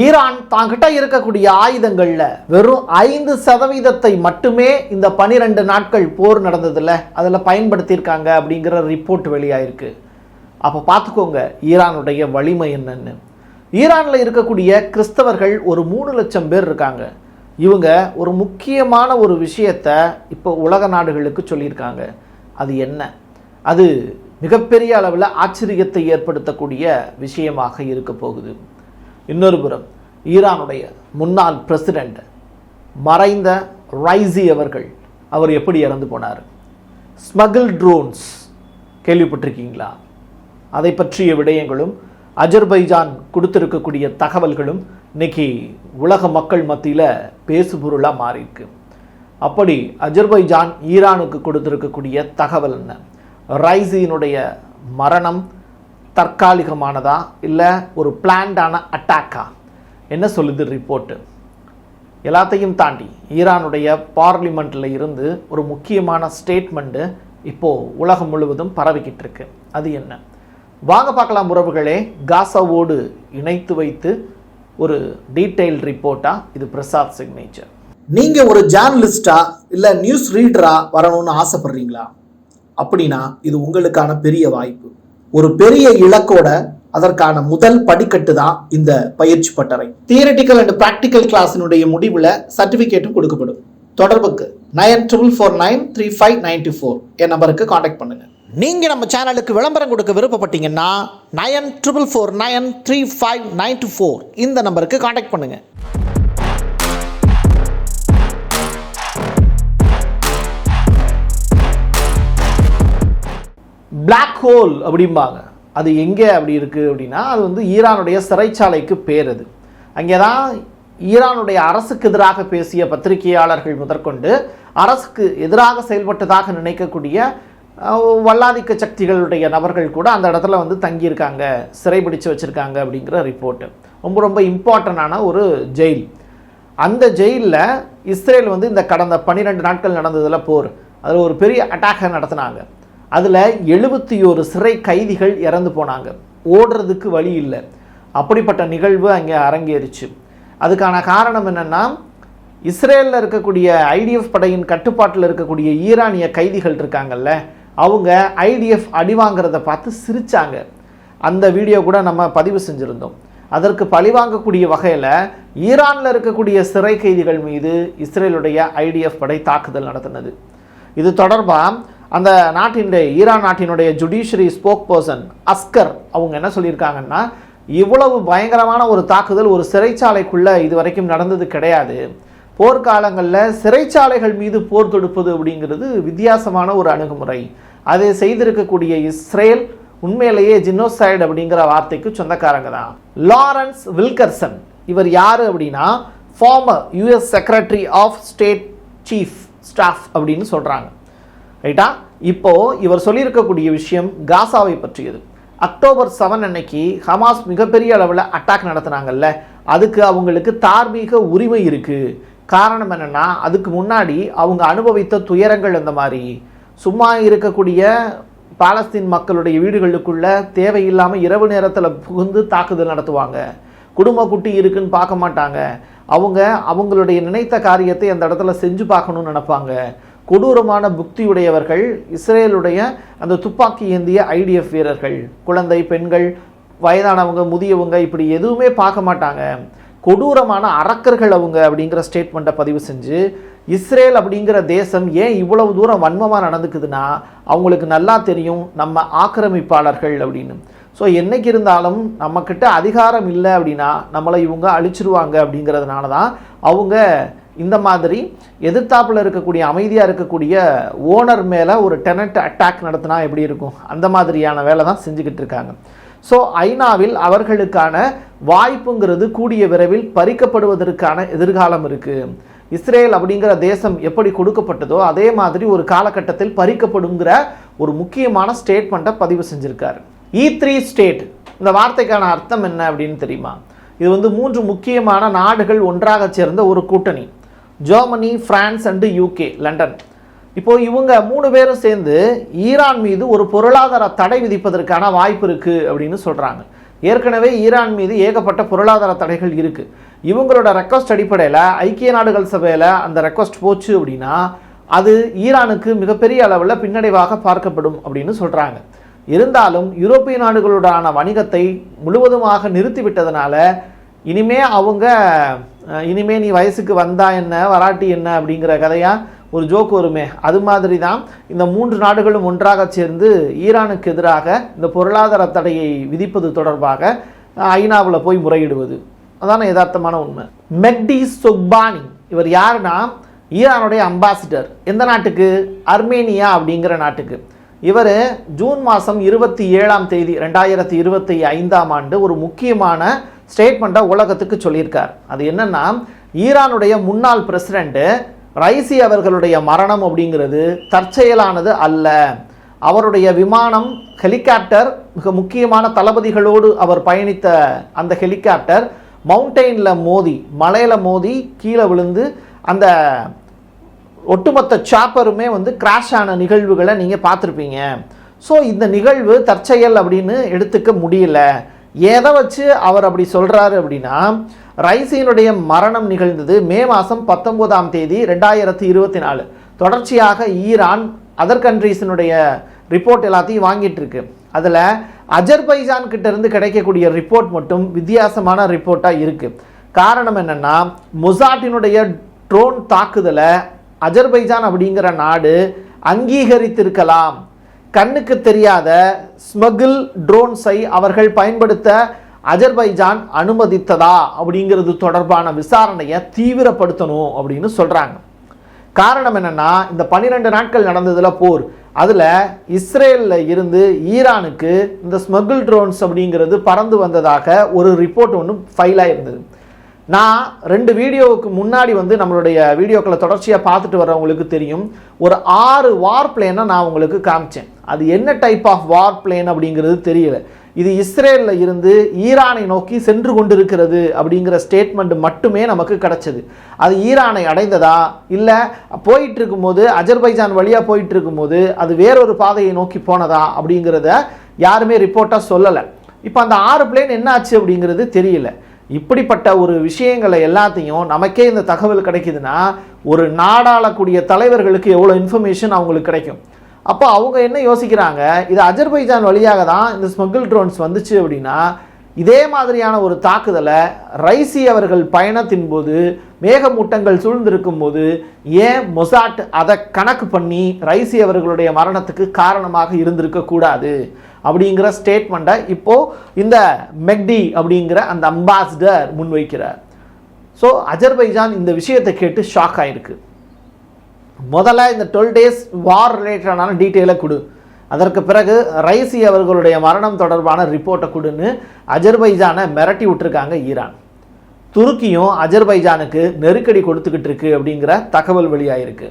Iran தாங்கிட்ட இருக்கக்கூடிய ஆயுதங்களில் வெறும் 5% மட்டுமே இந்த 12 நாட்கள் போர் நடந்ததில்ல அதில் பயன்படுத்தியிருக்காங்க அப்படிங்கிற ரிப்போர்ட் வெளியாயிருக்கு. அப்போ பார்த்துக்கோங்க ஈரானுடைய வலிமை என்னன்னு. ஈரானில் இருக்கக்கூடிய கிறிஸ்தவர்கள் ஒரு 3 லட்சம் பேர் இருக்காங்க. இவங்க ஒரு முக்கியமான ஒரு விஷயத்தை இப்போ உலக நாடுகளுக்கு சொல்லியிருக்காங்க. அது என்ன? அது மிகப்பெரிய அளவில் ஆச்சரியத்தை ஏற்படுத்தக்கூடிய விஷயமாக இருக்க போகுது. இன்னொரு புறம் ஈரானுடைய முன்னாள் பிரசிடெண்ட் மறைந்த ரைசி அவர் எப்படி இறந்து போனார்? ஸ்மகிள் ட்ரோன்ஸ் கேள்விப்பட்டிருக்கீங்களா? அதை பற்றிய விடயங்களும் அஜர்பைஜான் கொடுத்திருக்கக்கூடிய தகவல்களும் இன்னைக்கு உலக மக்கள் மத்தியில் பேசுபொருளாக மாறியிருக்கு. அப்படி அஜர்பைஜான் ஈரானுக்கு கொடுத்திருக்கக்கூடிய தகவல் என்ன? ரைசியினுடைய மரணம் தற்காலிகமானதா இல்லை ஒரு பிளான்டான அட்டாக்கா? என்ன சொல்லுது ரிப்போர்ட்டு? எல்லாத்தையும் தாண்டி ஈரானுடைய பார்லிமெண்ட்டில் இருந்து ஒரு முக்கியமான ஸ்டேட்மெண்ட்டு இப்போது உலகம் முழுவதும் பரவிக்கிட்டு இருக்கு. அது என்ன? வாங்க பார்க்கலாம் உறவுகளே. காசாவோடு இணைத்து வைத்து ஒரு டீட்டெயில் ரிப்போர்ட்டாக இது பிரசாத் சிக்னேச்சர். நீங்கள் ஒரு ஜேர்னலிஸ்டா இல்லை நியூஸ் ரீடரா வரணும்னு ஆசைப்படுறீங்களா? அப்படின்னா இது உங்களுக்கான பெரிய வாய்ப்பு. ஒரு பெரிய இலக்கோட அதற்கான முதல் படிக்கட்டு தான் இந்த பயிற்சி பட்டறை. தியரிட்டிக்கல் அண்ட் பிராக்டிக்கல் கிளாஸினுடைய முடிவில் சர்டிஃபிகேட்டும் கொடுக்கப்படும். தொடர்புக்கு 94493594 என் நம்பருக்கு காண்டாக்ட் பண்ணுங்க. நீங்கள் நம்ம சேனலுக்கு விளம்பரம் கொடுக்க விருப்பப்பட்டீங்கன்னா 94493594 இந்த நம்பருக்கு காண்டாக்ட் பண்ணுங்க. பிளாக் ஹோல் அப்படிம்பாங்க. அது எங்கே அப்படி இருக்குது அப்படின்னா அது வந்து ஈரானுடைய சிறைச்சாலைக்கு பேர். அது அங்கே தான் ஈரானுடைய அரசுக்கு எதிராக பேசிய பத்திரிகையாளர்கள் முதற்கொண்டு அரசுக்கு எதிராக செயல்பட்டதாக நினைக்கக்கூடிய வல்லாதிக்க சக்திகளுடைய நபர்கள் கூட அந்த இடத்துல வந்து தங்கியிருக்காங்க, சிறைபிடிச்சு வச்சுருக்காங்க அப்படிங்கிற ரிப்போர்ட்டு. ரொம்ப ரொம்ப இம்பார்ட்டண்டான ஒரு ஜெயில். அந்த ஜெயிலில் இஸ்ரேல் வந்து இந்த கடந்த 12 நாட்கள் நடந்ததில் போர், அதில் ஒரு பெரிய அட்டாக்கை நடத்தினாங்க. அதில் 71 சிறை கைதிகள் இறந்து போனாங்க. ஓடுறதுக்கு வழி இல்லை. அப்படிப்பட்ட நிகழ்வு அங்கே அரங்கேறிச்சு. அதுக்கான காரணம் என்னென்னா இஸ்ரேலில் இருக்கக்கூடிய ஐடிஎஃப் படையின் கட்டுப்பாட்டில் இருக்கக்கூடிய ஈரானிய கைதிகள் இருக்காங்கல்ல, அவங்க ஐடிஎஃப் அடி வாங்கிறத பார்த்து சிரித்தாங்க. அந்த வீடியோ கூட நம்ம பதிவு செஞ்சுருந்தோம். அதற்கு பழிவாங்கக்கூடிய வகையில் ஈரானில் இருக்கக்கூடிய சிறை கைதிகள் மீது இஸ்ரேலுடைய ஐடிஎஃப் படை தாக்குதல் நடத்தினது. இது தொடர்பாக அந்த ஈரான் நாட்டினுடைய ஜுடிஷியரி ஸ்போக் பர்சன் அஸ்கர் அவங்க என்ன சொல்லியிருக்காங்கன்னா, இவ்வளவு பயங்கரமான ஒரு தாக்குதல் ஒரு சிறைச்சாலைக்குள்ளே இது வரைக்கும் நடந்தது கிடையாது. போர்க்காலங்களில் சிறைச்சாலைகள் மீது போர் தொடுப்பது அப்படிங்கிறது வித்தியாசமான ஒரு அணுகுமுறை. அதை செய்திருக்கக்கூடிய இஸ்ரேல் உண்மையிலேயே ஜினோசைடு அப்படிங்கிற வார்த்தைக்கு சொந்தக்காரங்க தான். லாரன்ஸ் வில்கர்சன் இவர் யார் அப்படின்னா former US secretary of state chief staff அப்படின்னு சொல்கிறாங்க. ரைட்டா? இப்போது இவர் சொல்லியிருக்கக்கூடிய விஷயம் காசாவை பற்றியது. அக்டோபர் 7 அன்னைக்கு ஹமாஸ் மிகப்பெரிய அளவில் அட்டாக் நடத்தினாங்கல்ல, அதுக்கு அவங்களுக்கு தார்மீக உரிமை இருக்குது. காரணம் என்னென்னா அதுக்கு முன்னாடி அவங்க அனுபவித்த துயரங்கள் அந்த மாதிரி. சும்மா இருக்கக்கூடிய பாலஸ்தீன் மக்களுடைய வீடுகளுக்குள்ள தேவையில்லாமல் இரவு நேரத்தில் புகுந்து தாக்குதல் நடத்துவாங்க. குடும்ப குட்டி இருக்குன்னு பார்க்க மாட்டாங்க. அவங்களுடைய நினைத்த காரியத்தை அந்த இடத்துல செஞ்சு பார்க்கணும்னு நினைப்பாங்க. கொடூரமான புக்தியுடையவர்கள் இஸ்ரேலுடைய அந்த துப்பாக்கி ஏந்திய ஐடிஎஃப் வீரர்கள். குழந்தை, பெண்கள், வயதானவங்க, முதியவங்க இப்படி எதுவுமே பார்க்க மாட்டாங்க. கொடூரமான அரக்கர்கள் அவங்க அப்படிங்கிற ஸ்டேட்மெண்ட்டை பதிவு செஞ்சு இஸ்ரேல் அப்படிங்கிற தேசம் ஏன் இவ்வளவு தூரம் வன்மமாக நடந்துக்குதுன்னா அவங்களுக்கு நல்லா தெரியும் நம்ம ஆக்கிரமிப்பாளர்கள் அப்படின்னு. ஸோ என்னைக்கு இருந்தாலும் நம்மக்கிட்ட அதிகாரம் இல்லை அப்படின்னா நம்மளை இவங்க அழிச்சிருவாங்க அப்படிங்கிறதுனால தான் அவங்க இந்த மாதிரி எதிர்த்தாப்பில் இருக்கக்கூடிய அமைதியாக இருக்கக்கூடிய ஓனர் மேலே ஒரு டெனண்ட் அட்டாக் நடத்தினா எப்படி இருக்கும், அந்த மாதிரியான வேலை தான் செஞ்சுக்கிட்டு இருக்காங்க. ஸோ ஐநாவில் அவர்களுக்கான வாய்ப்புங்கிறது கூடிய விரைவில் பறிக்கப்படுவதற்கான எதிர்காலம் இருக்குது. இஸ்ரேல் அப்படிங்கிற தேசம் எப்படி கொடுக்கப்பட்டதோ அதே மாதிரி ஒரு காலகட்டத்தில் பறிக்கப்படுங்கிற ஒரு முக்கியமான ஸ்டேட்மெண்ட்டை பதிவு செஞ்சுருக்காரு. E3 ஸ்டேட் இந்த வார்த்தைக்கான அர்த்தம் என்ன அப்படின்னு தெரியுமா? இது வந்து 3 முக்கியமான நாடுகள் ஒன்றாக சேர்ந்த ஒரு கூட்டணி. Germany, France and UK, London. இப்போ இவங்க 3 பேரும் சேர்ந்து ஈரான் மீது ஒரு பொருளாதார தடை விதிப்பதற்கான வாய்ப்பு இருக்குது அப்படின்னு சொல்கிறாங்க. ஏற்கனவே ஈரான் மீது ஏகப்பட்ட பொருளாதார தடைகள் இருக்குது. இவங்களோட ரெக்வஸ்ட் அடிப்படையில் ஐக்கிய நாடுகள் சபையில் அந்த ரெக்வஸ்ட் போச்சு அப்படின்னா அது ஈரானுக்கு மிகப்பெரிய அளவில் பின்னடைவாக பார்க்கப்படும் அப்படின்னு சொல்கிறாங்க. இருந்தாலும் யூரோப்பிய நாடுகளுடான வணிகத்தை முழுவதுமாக நிறுத்திவிட்டதுனால இனிமே நீ வயசுக்கு வந்தா என்ன வராட்டி என்ன அப்படிங்கிற கதையாக ஒரு ஜோக் வருமே, அது மாதிரி தான் இந்த 3 நாடுகளும் ஒன்றாக சேர்ந்து ஈரானுக்கு எதிராக இந்த பொருளாதார தடையை விதிப்பது தொடர்பாக ஐநாவில் போய் முறையிடுவது. அதான யதார்த்தமான உண்மை. மெக்டி சொக்பானி இவர் யாருன்னா ஈரானுடைய அம்பாசிடர். எந்த நாட்டுக்கு? அர்மேனியா அப்படிங்கிற நாட்டுக்கு. இவர் ஜூன் மாதம் 27ஆம் தேதி 2025ஆம் ஆண்டு ஒரு முக்கியமான ஸ்டேட்மெண்ட்டை உலகத்துக்கு சொல்லியிருக்கார். அது என்னன்னா, ஈரானுடைய முன்னாள் பிரசிடென்ட் ரைசி அவர்களுடைய மரணம் அப்படிங்கிறது தற்செயலானது அல்ல. அவருடைய விமானம் ஹெலிகாப்டர், மிக முக்கியமான தளபதிகளோடு அவர் பயணித்த அந்த ஹெலிகாப்டர் மவுண்டெயினில் மோதி, மலையில் மோதி கீழே விழுந்து அந்த ஒட்டுமொத்த சாப்பருமே கிராஷ் ஆன நிகழ்வுகளை நீங்கள் பார்த்துருப்பீங்க. ஸோ இந்த நிகழ்வு தற்செயல் அப்படின்னு எடுத்துக்க முடியல. எதை வச்சு அவர் அப்படி சொல்கிறாரு அப்படின்னா, ரைசியினுடைய மரணம் நிகழ்ந்தது மே மாதம் 19ஆம் தேதி 2024. தொடர்ச்சியாக ஈரான் அதர் கண்ட்ரீஸினுடைய ரிப்போர்ட் எல்லாத்தையும் வாங்கிட்டு இருக்கு. அதில் அஜர்பைஜான் கிட்ட இருந்து கிடைக்கக்கூடிய ரிப்போர்ட் மட்டும் வித்தியாசமான ரிப்போர்ட்டாக இருக்குது. காரணம் என்னென்னா, மொசாட்டினுடைய ட்ரோன் தாக்குதலை அஜர்பைஜான் அப்படிங்கிற நாடு அங்கீகரித்திருக்கலாம். கண்ணுக்கு தெரியாத ஸ்மகிள் ட்ரோன்ஸை அவர்கள் பயன்படுத்த அஜர்பைஜான் அனுமதித்ததா அப்படிங்கிறது தொடர்பான விசாரணையை தீவிரப்படுத்தணும் அப்படின்னு சொல்கிறாங்க. காரணம் என்னென்னா, இந்த 12 நாட்கள் நடந்ததில் போர், அதில் இஸ்ரேலில் இருந்து ஈரானுக்கு இந்த ஸ்மகிள் ட்ரோன்ஸ் அப்படிங்கிறது பறந்து வந்ததாக ஒரு ரிப்போர்ட் ஒன்று ஃபைலாக இருந்தது. நான் 2 வீடியோவுக்கு முன்னாடி நம்மளுடைய வீடியோக்களை தொடர்ச்சியாக பார்த்துட்டு வரவங்களுக்கு தெரியும், ஒரு 6 வார் பிளேனை நான் உங்களுக்கு காமிச்சேன். அது என்ன டைப் ஆஃப் வார் பிளேன் அப்படிங்கிறது தெரியல. இது இஸ்ரேலில் இருந்து ஈரானை நோக்கி சென்று கொண்டிருக்கிறது அப்படிங்கிற ஸ்டேட்மெண்ட் மட்டுமே நமக்கு கிடைச்சது. அது ஈரானை அடைந்ததா, இல்லை போயிட்டு இருக்கும்போது அஜர்பைஜான் வழியாக போயிட்டு இருக்கும்போது அது வேறொரு பாதையை நோக்கி போனதா அப்படிங்கிறத யாருமே ரிப்போர்ட்டாக சொல்லலை. இப்போ அந்த 6 பிளேன் என்ன ஆச்சு அப்படிங்கிறது தெரியல. இப்படிப்பட்ட ஒரு விஷயங்களை எல்லாத்தையும் நமக்கே இந்த தகவல் கிடைக்குதுன்னா, ஒரு நாடாளக்கூடிய தலைவர்களுக்கு எவ்வளோ இன்ஃபர்மேஷன் அவங்களுக்கு கிடைக்கும். அப்போ அவங்க என்ன யோசிக்கிறாங்க, இது அஜர்பைஜான் வழியாக தான் இந்த ஸ்மகிள் ட்ரோன்ஸ் வந்துச்சு அப்படின்னா, இதே மாதிரியான ஒரு தாக்குதலை ரைசி அவர்கள் பயணத்தின் போது மேகமூட்டங்கள் சூழ்ந்திருக்கும் போது ஏன் மொசாட் அதை கணக்கு பண்ணி ரைசி அவர்களுடைய மரணத்துக்கு காரணமாக இருந்திருக்க கூடாது அப்படிங்கிற ஸ்டேட்மெண்ட்டை இப்போது இந்த மெக்டி அப்படிங்கிற அந்த அம்பாசிடர் முன்வைக்கிறார். ஸோ அஜர்பைஜான் இந்த விஷயத்தை கேட்டு ஷாக் ஆகிருக்கு. முதல்ல இந்த 12 days வார் ரிலேட்டடான டீட்டெயிலை கொடு, அதற்கு பிறகு ரைசி அவர்களுடைய மரணம் தொடர்பான ரிப்போர்ட்டை கொடுன்னு அஜர்பைஜானை மிரட்டி விட்டுருக்காங்க ஈரான். துருக்கியும் அஜர்பைஜானுக்கு நெருக்கடி கொடுத்துக்கிட்டு இருக்கு அப்படிங்கிற தகவல் வெளியாயிருக்கு.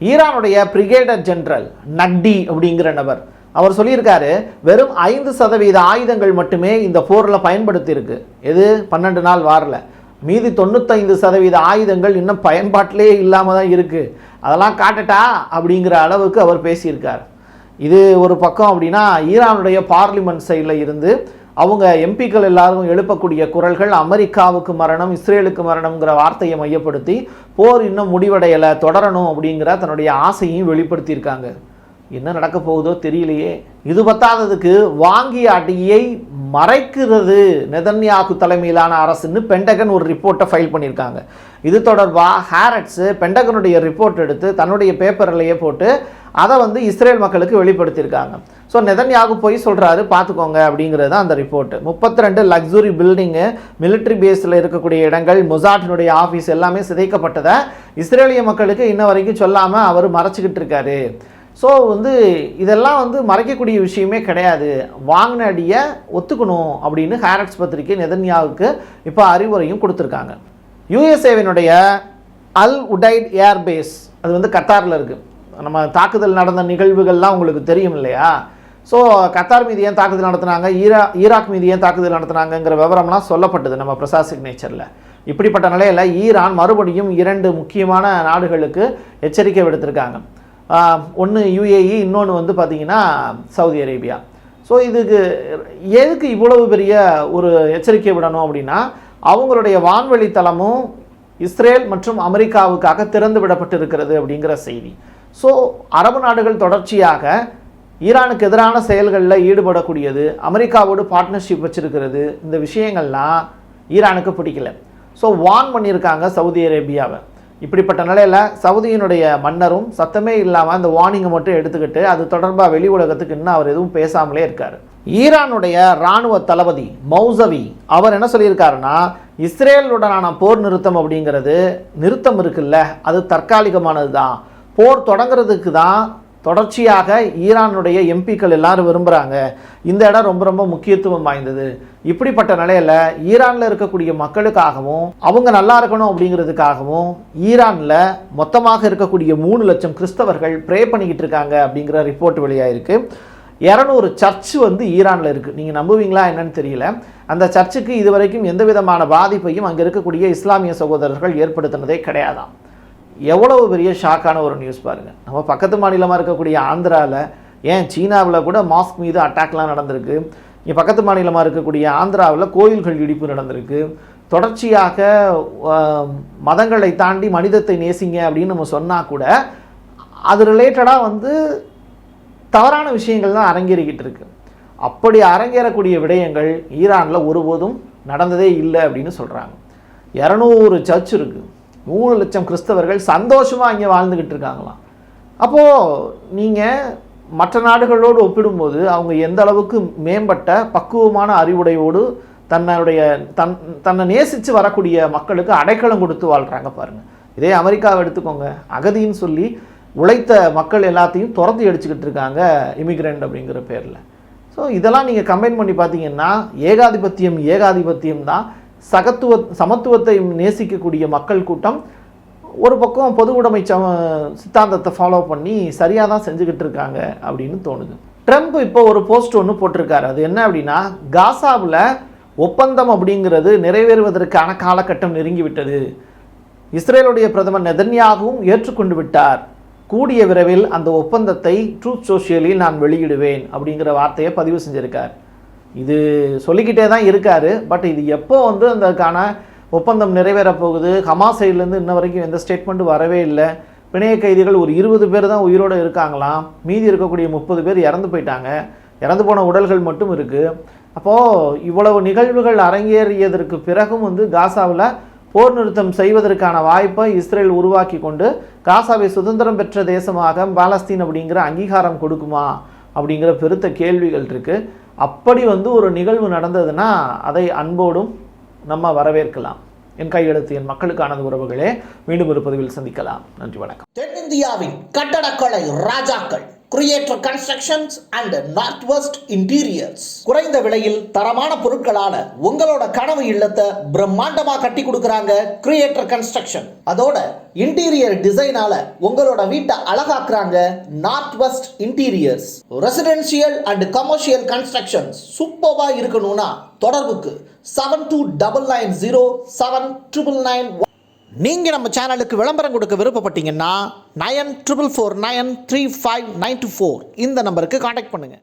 ஈரானுடைய பிரிகேடர் ஜெனரல் நக்டி அப்படிங்கிற நபர் அவர் சொல்லியிருக்காரு, வெறும் 5% ஆயுதங்கள் மட்டுமே இந்த போரில் பயன்படுத்தியிருக்கு. எது 12 நாள் வாரில், மீதி 95% ஆயுதங்கள் இன்னும் பயன்பாட்டிலே இல்லாமல் தான் இருக்குது. அதெல்லாம் காட்டட்டா அப்படிங்கிற அளவுக்கு அவர் பேசியிருக்கார். இது ஒரு பக்கம் அப்படின்னா, ஈரானுடைய பார்லிமெண்ட் சைடில் இருந்து அவங்க எம்பிக்கள் எல்லாரும் எழுப்பக்கூடிய குரல்கள் அமெரிக்காவுக்கு மரணம், இஸ்ரேலுக்கு மரணம்ங்கிற வார்த்தையை மையப்படுத்தி போர் இன்னும் முடிவடையலை, தொடரணும் அப்படிங்கிற தன்னுடைய ஆசையும் வெளிப்படுத்தியிருக்காங்க. என்ன நடக்க போகுதோ தெரியலையே. இது பத்தாததுக்கு வாங்கிய அடியை மறைக்கிறது நெதன்யாகு தலைமையிலான அரசுன்னு பென்டகன் ஒரு ரிப்போர்ட்டை ஃபைல் பண்ணியிருக்காங்க. இது தொடர்பாக ஹாரட்ஸு பென்டகனுடைய ரிப்போர்ட் எடுத்து தன்னுடைய பேப்பர்லையே போட்டு அதை இஸ்ரேல் மக்களுக்கு வெளிப்படுத்தியிருக்காங்க. ஸோ நெதன்யாகு போய் சொல்கிறாரு, பார்த்துக்கோங்க அப்படிங்கிறது தான் அந்த ரிப்போர்ட்டு. 32 லக்ஸுரி பில்டிங்கு, மிலிட்ரி பேஸில் இருக்கக்கூடிய இடங்கள், மொசாட்டினுடைய ஆஃபீஸ் எல்லாமே சிதைக்கப்பட்டதை இஸ்ரேலிய மக்களுக்கு இன்ன வரைக்கும் சொல்லாமல் அவர் மறைச்சிக்கிட்டு இருக்காரு. ஸோ இதெல்லாம் மறைக்கக்கூடிய விஷயமே கிடையாது, வாங்கின அடியை ஒத்துக்கணும் அப்படின்னு ஹாரட்ஸ் பத்திரிகை நெதன்யாவுக்கு இப்போ அறிவுரையும் கொடுத்துருக்காங்க. யுஎஸ்ஏவினுடைய அல் உடைட் ஏர்பேஸ் அது கத்தாரில் இருக்குது. நம்ம தாக்குதல் நடந்த நிகழ்வுகள்லாம் உங்களுக்கு தெரியும் இல்லையா? ஸோ கத்தார் மீது ஏன் தாக்குதல் நடத்தினாங்க, ஈராக் மீது ஏன் தாக்குதல் நடத்தினாங்கிற விவரம்லாம் சொல்லப்பட்டது நம்ம பிரசாத் சிக்னேச்சரில். இப்படிப்பட்ட நிலையில் ஈரான் மறுபடியும் 2 முக்கியமான நாடுகளுக்கு எச்சரிக்கை விடுத்திருக்காங்க. ஒன்று யுஏஇ, இன்னொன்று பார்த்திங்கன்னா சவுதி அரேபியா. ஸோ இதுக்கு எதுக்கு இவ்வளவு பெரிய ஒரு எச்சரிக்கை விடணும் அப்படின்னா, அவங்களுடைய வான்வெளி தளமும் இஸ்ரேல் மற்றும் அமெரிக்காவுக்காக திறந்து விடப்பட்டு இருக்கிறது அப்படிங்கிற செய்தி. ஸோ அரபு நாடுகள் தொடர்ச்சியாக ஈரானுக்கு எதிரான செயல்களில் ஈடுபடக்கூடியது, அமெரிக்காவோடு பார்ட்னர்ஷிப் வச்சிருக்கிறது, இந்த விஷயங்கள்லாம் ஈரானுக்கு பிடிக்கல. ஸோ வார்ன் பண்ணியிருக்காங்க சவுதி அரேபியாவை. இப்படிப்பட்ட நிலையில் சவுதியினுடைய மன்னரும் சத்தமே இல்லாமல் அந்த வார்னிங்கை மட்டும் எடுத்துக்கிட்டு அது தொடர்பாக வெளி உலகத்துக்கு இன்னும் அவர் எதுவும் பேசாமலே இருக்கார். ஈரானுடைய இராணுவ தளபதி மௌசவி அவர் என்ன சொல்லியிருக்காருன்னா, இஸ்ரேலுடனான போர் நிறுத்தம் அப்படிங்கிறது நிறுத்தம் இருக்குல்ல, அது தற்காலிகமானது தான். போர் தொடங்கிறதுக்கு தான் தொடர்ச்சியாக ஈரானுடைய எம்பிக்கள் எல்லாரும் விரும்புகிறாங்க. இந்த இடம் ரொம்ப ரொம்ப முக்கியத்துவம் வாய்ந்தது. இப்படிப்பட்ட நிலையில் ஈரானில் இருக்கக்கூடிய மக்களுக்காகவும் அவங்க நல்லா இருக்கணும் அப்படிங்கிறதுக்காகவும் ஈரானில் மொத்தமாக இருக்கக்கூடிய 3 லட்சம் கிறிஸ்தவர்கள் ப்ரே பண்ணிக்கிட்டு இருக்காங்க அப்படிங்கிற ரிப்போர்ட் வெளியாயிருக்கு. 200 சர்ச் வந்து ஈரானில் இருக்குது. நீங்கள் நம்புவீங்களா என்னன்னு தெரியல. அந்த சர்ச்சுக்கு இதுவரைக்கும் எந்த விதமான பாதிப்பையும் அங்கே இருக்கக்கூடிய இஸ்லாமிய சகோதரர்கள் ஏற்படுத்தினதே கிடையாதாம். எவ்வளவு பெரிய ஷாக்கான ஒரு நியூஸ் பாருங்கள். நம்ம பக்கத்து மாநிலமாக இருக்கக்கூடிய ஆந்திராவில், ஏன் சீனாவில் கூட மாஸ்க் மீது அட்டாக்லாம் நடந்திருக்கு. இங்கே பக்கத்து மாநிலமாக இருக்கக்கூடிய ஆந்திராவில் கோயில்கள் இடிப்பு நடந்திருக்கு. தொடர்ச்சியாக மதங்களை தாண்டி மனிதத்தை நேசிங்க அப்படின்னு நம்ம சொன்னால் கூட அது ரிலேட்டடாக வந்து தவறான விஷயங்கள் தான் அரங்கேறிக்கிட்டு இருக்கு. அப்படி அரங்கேறக்கூடிய விடயங்கள் ஈரானில் ஒருபோதும் நடந்ததே இல்லை அப்படின்னு சொல்கிறாங்க. 200 சர்ச் இருக்குது, 3 லட்சம் கிறிஸ்தவர்கள் சந்தோஷமாக இங்கே வாழ்ந்துக்கிட்டு இருக்காங்களாம். அப்போது நீங்கள் மற்ற நாடுகளோடு ஒப்பிடும்போது அவங்க எந்த அளவுக்கு மேம்பட்ட பக்குவமான அறிவுடையோடு தன்னை நேசித்து வரக்கூடிய மக்களுக்கு அடைக்கலம் கொடுத்து வாழ்கிறாங்க பாருங்கள். இதே அமெரிக்காவை எடுத்துக்கோங்க, அகதின்னு சொல்லி உழைத்த மக்கள் எல்லாத்தையும் துரத்தி அடிச்சுக்கிட்டு இருக்காங்க இமிக்ரெண்ட் அப்படிங்கிற பேரில். ஸோ இதெல்லாம் நீங்கள் கம்பைன் பண்ணி பார்த்தீங்கன்னா ஏகாதிபத்தியம் தான். சமத்துவத்தை நேசிக்கக்கூடிய மக்கள் கூட்டம் ஒரு பக்கம் பொது உடைமை சித்தாந்தத்தை ஃபாலோ பண்ணி சரியாக தான் செஞ்சுக்கிட்டு இருக்காங்க அப்படின்னு தோணுது. ட்ரம்ப் இப்போ ஒரு போஸ்ட் ஒன்று போட்டிருக்காரு. அது என்ன அப்படின்னா, காசாவில் ஒப்பந்தம் அப்படிங்கிறது நிறைவேறுவதற்கான காலகட்டம் நெருங்கிவிட்டது. இஸ்ரேலுடைய பிரதமர் நெதன்யாகவும் ஏற்றுக்கொண்டு விட்டார். கூடிய விரைவில் அந்த ஒப்பந்தத்தை ட்ரூத் சோஷியலில் நான் வெளியிடுவேன் அப்படிங்கிற வார்த்தையை பதிவு செஞ்சுருக்கார். இது சொல்லிக்கிட்டே தான் இருக்கார். பட் இது எப்போ வந்து அதுக்கான ஒப்பந்தம் நிறைவேறப் போகுது? ஹமாஸ் சைட்லேருந்து இன்ன வரைக்கும் எந்த ஸ்டேட்மெண்ட்டும் வரவே இல்லை. பிணைய கைதிகள் ஒரு 20 பேர் தான் உயிரோடு இருக்காங்களாம். மீதி இருக்கக்கூடிய 30 பேர் இறந்து போயிட்டாங்க. இறந்து போன உடல்கள் மட்டும் இருக்குது. அப்போது இவ்வளவு நிகழ்வுகள் அரங்கேறியதற்கு பிறகும் வந்து காசாவில் போர் நிறுத்தம் செய்வதற்கான வாய்ப்பை இஸ்ரேல் உருவாக்கி கொண்டு காசாவை சுதந்திரம் பெற்ற தேசமாக பாலஸ்தீன் அப்படிங்கிற அங்கீகாரம் கொடுக்குமா அப்படிங்கிற பெருத்த கேள்விகள் இருக்குது. அப்படி வந்து ஒரு நிகழ்வு நடந்ததுன்னா அதை அன்போடும் நம்ம வரவேற்கலாம். என் கையெழுத்து என் மக்களுக்கானது உறவுகளே. மீண்டும் ஒரு பதிவில் சந்திக்கலாம். நன்றி, வணக்கம். தென்னிந்தியாவின் கட்டடக்கலை ராஜாக்கள் creator constructions and north west interiors. குறைந்த விலையில் தரமான பொருட்களால உங்களோட கனவு இல்லத்தை பிரம்மாண்டமா கட்டி கொடுக்கறாங்க கிரியேட்டர் கன்ஸ்ட்ரக்ஷன். அதோட இன்டீரியர் டிசைனால உங்களோட வீட்டை அழகாக்குறாங்க north west interiors. Residential and commercial constructions சூப்பர்வா இருக்கணும்னா தொடர்புக்கு 72907999. நீங்கள் நம்ம சேனலுக்கு விளம்பரம் கொடுக்க விருப்பப்பட்டீங்கன்னா 94493592 இந்த நம்பருக்கு காண்டாக்ட் பண்ணுங்கள்.